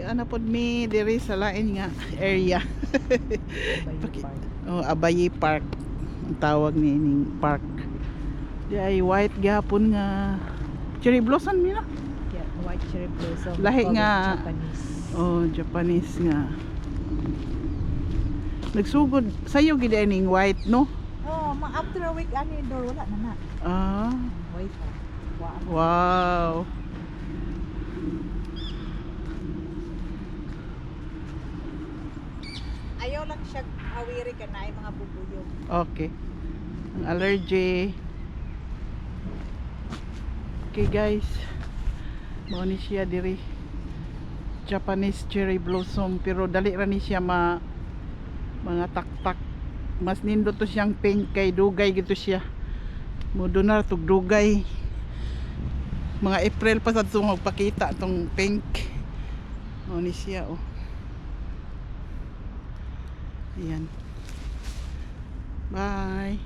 ana pod mi diri sa lain nga area. Oh, Abayi Park ang tawag ni ining park. Di ay white gapon nga cherry blossom nila. Yeah, white cherry blossom. Lahi called nga. Japanese. Oh, Japanese nga. Nagsugod sayo gid ining white no. Oh, after a week ani door wala na na. Ah, Wait. Wow. wow. Ayaw lang siya awiri ka na ay mga bubuyog. Okay. Ang allergy. Okay guys. Mao ni siya diri. Japanese cherry blossom pero dali ra ni siya mga taktak. Mas nindot to siyang pink kay dugay gito siya. Mudo na tug dugay. Mga April pa sad tong magpakita tong pink. Mao ni siya oh. Ayan. Bye.